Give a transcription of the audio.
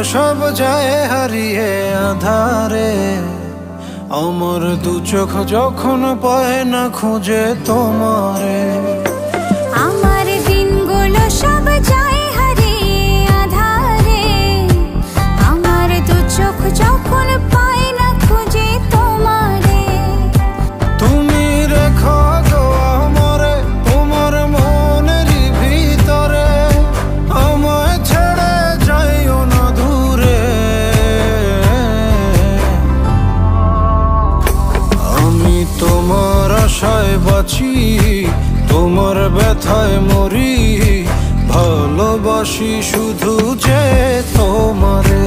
সব যায় হারিয়ে আধারে, আমার দু চোখ যখন পায় না খুঁজে তোমারে। আমার দিনগুলো সব যায় হারিয়ে আধারে, আমার দু চোখ যখন পায় না খুঁজে তোমারে। তুমি রেখো গো আমারে তোমার মনের ভিতরে, আমায় ছেড়ে যাইও না দূরে। আমি তোমার আশায় বাঁচি, তোমার ব্যথায় মরি, ভালোবাসি শুধু যে তোমারে।